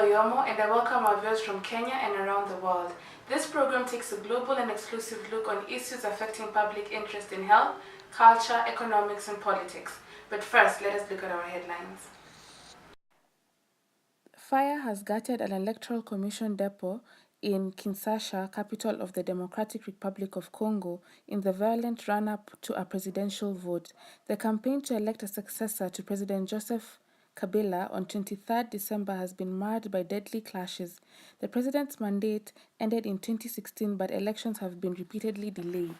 Paula Oyomo, and I welcome our viewers from Kenya and around the world. This program takes a global and exclusive look on issues affecting public interest in health, culture, economics, and politics. But first, let us look at our headlines. Fire has gutted an electoral commission depot in Kinshasa, capital of the Democratic Republic of Congo, in the violent run-up to a presidential vote. The campaign to elect a successor to President Joseph Kabila on 23 December has been marred by deadly clashes. The president's mandate ended in 2016, but elections have been repeatedly delayed.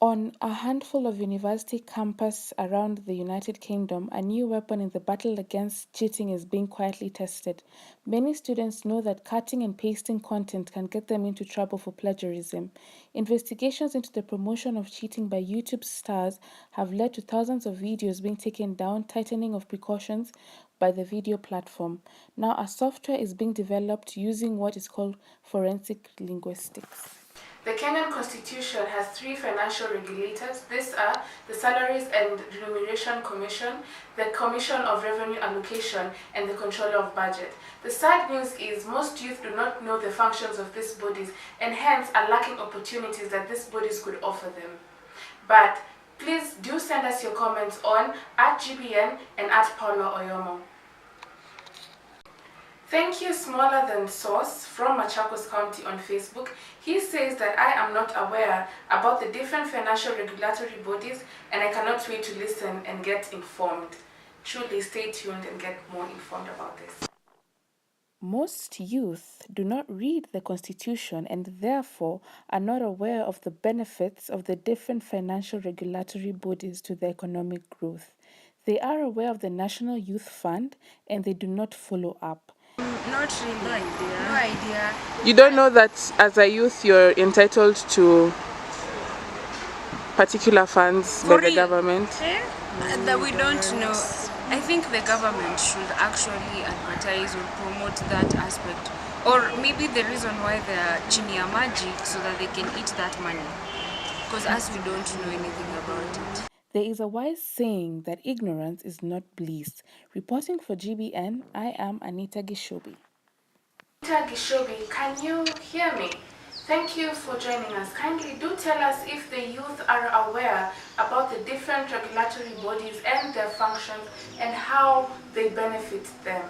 On a handful of university campuses around the United Kingdom, a new weapon in the battle against cheating is being quietly tested. Many students know that cutting and pasting content can get them into trouble for plagiarism. Investigations into the promotion of cheating by YouTube stars have led to thousands of videos being taken down, tightening of precautions by the video platform. Now, a software is being developed using what is called forensic linguistics. The Kenyan Constitution has three financial regulators. These are the Salaries and Remuneration Commission, the Commission of Revenue Allocation, and the Controller of Budget. The sad news is most youth do not know the functions of these bodies and hence are lacking opportunities that these bodies could offer them. But please do send us your comments on @GBN and @Paula Oyomo. Thank you, Smaller Than Source from Machakos County on Facebook. He says that I am not aware about the different financial regulatory bodies and I cannot wait to listen and get informed. Truly stay tuned and get more informed about this. Most youth do not read the Constitution and therefore are not aware of the benefits of the different financial regulatory bodies to their economic growth. They are aware of the National Youth Fund and they do not follow up. Not really. No idea. You don't know that as a youth you're entitled to particular funds by the government? That we don't know. I think the government should actually advertise or promote that aspect. Or maybe the reason why they are chini ya maji so that they can eat that money. Because as we don't know anything about it. There is a wise saying that ignorance is not bliss. Reporting for GBN, I am Anita Gishobi. Anita Gishobi, can you hear me? Thank you for joining us. Kindly do tell us if the youth are aware about the different regulatory bodies and their functions and how they benefit them.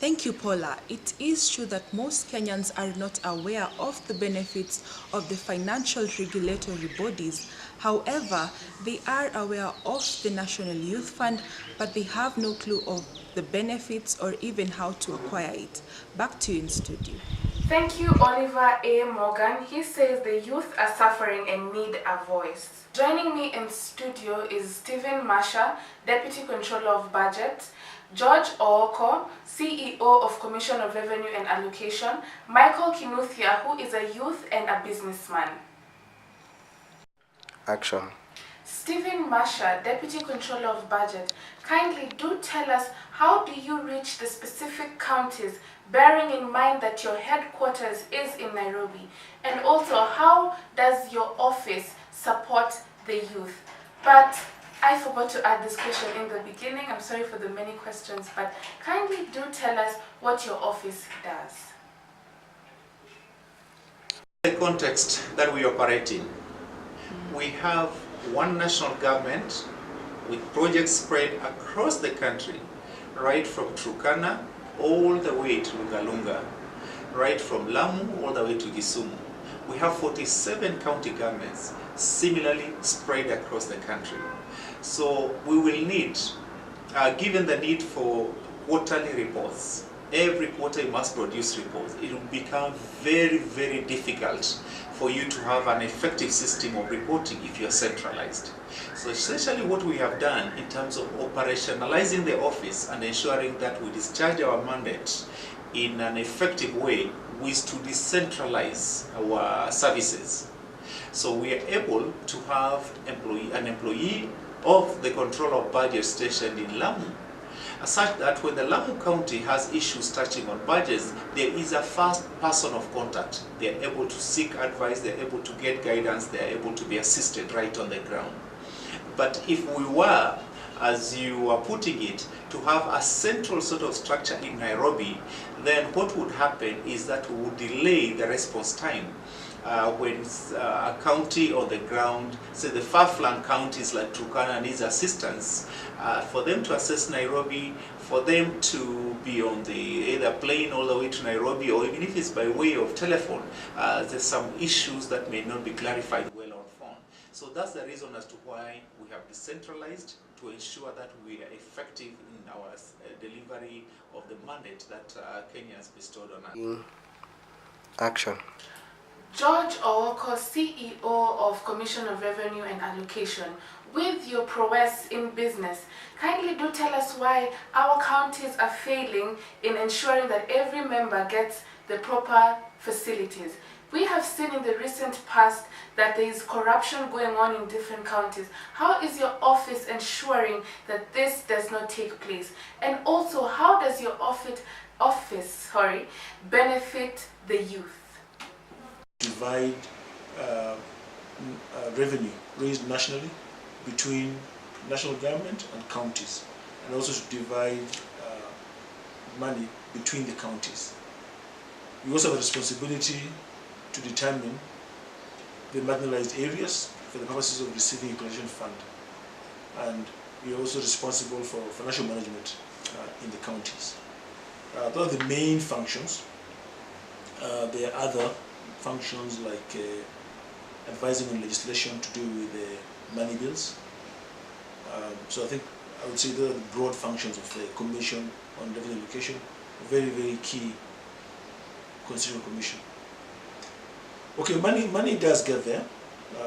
Thank you, Paula. It is true that most Kenyans are not aware of the benefits of the financial regulatory bodies. However, they are aware of the National Youth Fund, but they have no clue of the benefits or even how to acquire it. Back to you in studio. Thank you, Oliver A. Morgan. He says the youth are suffering and need a voice. Joining me in studio is Stephen Masha, Deputy Controller of Budget, George Ooko, CEO of Commission of Revenue and Allocation, Michael Kinuthia, who is a youth and a businessman. Action. Stephen Masha, Deputy Controller of Budget, kindly do tell us how do you reach the specific counties, bearing in mind that your headquarters is in Nairobi, and also how does your office support the youth? But I forgot to add this question in the beginning. I'm sorry for the many questions, but kindly do tell us what your office does. The context that we operate in, we have one national government with projects spread across the country, right from Turkana all the way to Lungalunga, right from Lamu all the way to Kisumu. We have 47 county governments similarly spread across the country. So we will need, given the need for quarterly reports, every quarter you must produce reports. It will become very, very difficult for you to have an effective system of reporting if you're centralized. So essentially what we have done in terms of operationalizing the office and ensuring that we discharge our mandate in an effective way is to decentralize our services. So we are able to have an employee of the Controller of Budget stationed in Lamu, such that when the Lamu County has issues touching on budgets, there is a first person of contact. They are able to seek advice, they are able to get guidance, they are able to be assisted right on the ground. But if we were as you are putting it, to have a central sort of structure in Nairobi, then what would happen is that we would delay the response time. When a county on the ground, say the far-flung counties like Turkana needs assistance, for them to access Nairobi, for them to be on the either plane all the way to Nairobi, or even if it's by way of telephone, there's some issues that may not be clarified well on phone. So that's the reason as to why we have decentralized, to ensure that we are effective in our delivery of the mandate that Kenya has bestowed on us. In action. George Owoko, CEO of Commission of Revenue and Allocation, with your prowess in business, kindly do tell us why our counties are failing in ensuring that every member gets the proper facilities. We have seen in the recent past that there is corruption going on in different counties. How is your office ensuring that this does not take place? And also, how does your office benefit the youth? Divide revenue raised nationally between national government and counties, and also to divide money between the counties. We also have a responsibility to determine the marginalized areas for the purposes of receiving a collection fund, and we are also responsible for financial management in the counties. Those are the main functions. There are other functions like advising on legislation to do with the money bills. So I think I would say those are the broad functions of the Commission on Revenue Allocation, a very, very key constitutional commission. Okay, money does get there.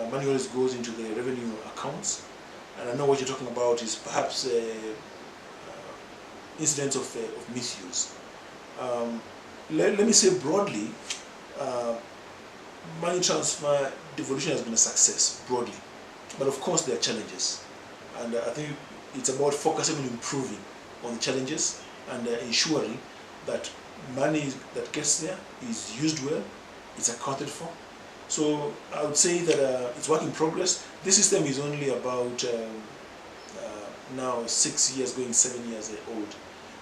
Money always goes into the revenue accounts, and I know what you're talking about is perhaps incidents of misuse. Let me say broadly, money transfer devolution has been a success broadly, but of course there are challenges, and I think it's about focusing on improving on the challenges and ensuring that money that gets there is used well, it's accounted for. So I would say that it's work in progress. This system is only about now 6 years, going 7 years old.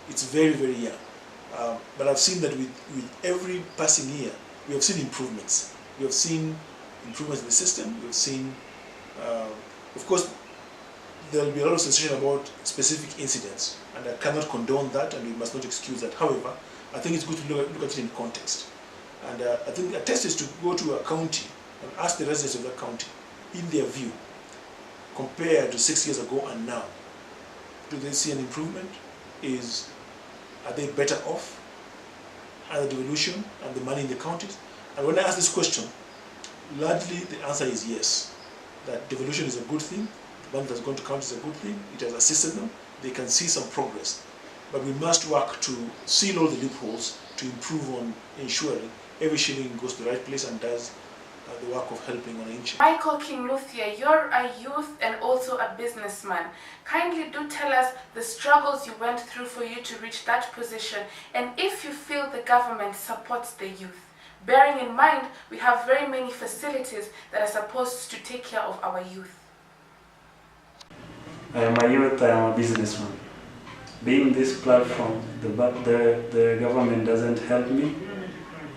It's very, very young. But I've seen that with every passing year, we have seen improvements. We have seen improvements in the system. We have seen, of course, there will be a lot of sensation about specific incidents, and I cannot condone that, and we must not excuse that. However, I think it's good to look at it in context. And I think a test is to go to a county and ask the residents of that county, in their view, compared to 6 years ago and now, do they see an improvement? Are they better off? Are the devolution and the money in the counties? And when I ask this question, largely the answer is yes, that devolution is a good thing, the money that's gone to counties is a good thing, it has assisted them, they can see some progress. But we must work to seal all the loopholes to improve on ensuring every shilling goes to the right place and does the work of helping on an inch. Michael Kinuthia, you're a youth and also a businessman. Kindly do tell us the struggles you went through for you to reach that position, and if you feel the government supports the youth. Bearing in mind, we have very many facilities that are supposed to take care of our youth. I am a youth, I am a businessman. Being this platform, the government doesn't help me,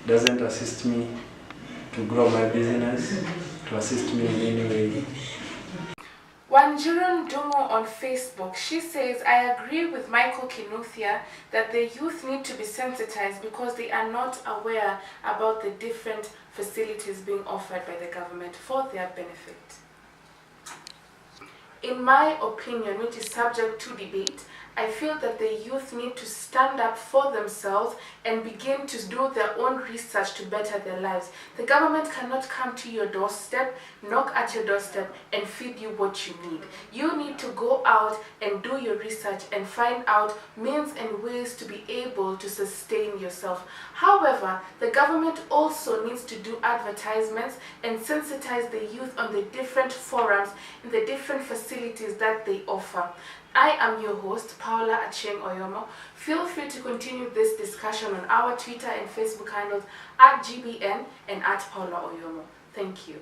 doesn't assist me to grow my business, to assist me in any way. Wanjiru Ndungu on Facebook, she says, I agree with Michael Kinuthia that the youth need to be sensitized because they are not aware about the different facilities being offered by the government for their benefit. In my opinion, which is subject to debate, I feel that the youth need to stand up for themselves and begin to do their own research to better their lives. The government cannot come to your doorstep, knock at your doorstep and feed you what you need. You need to go out and do your research and find out means and ways to be able to sustain yourself. However, the government also needs to do advertisements and sensitize the youth on the different forums and the different facilities that they offer. I am your host, Paula Achieng Oyomo. Feel free to continue this discussion on our Twitter and Facebook handles @GBN and @Paula Oyomo. Thank you.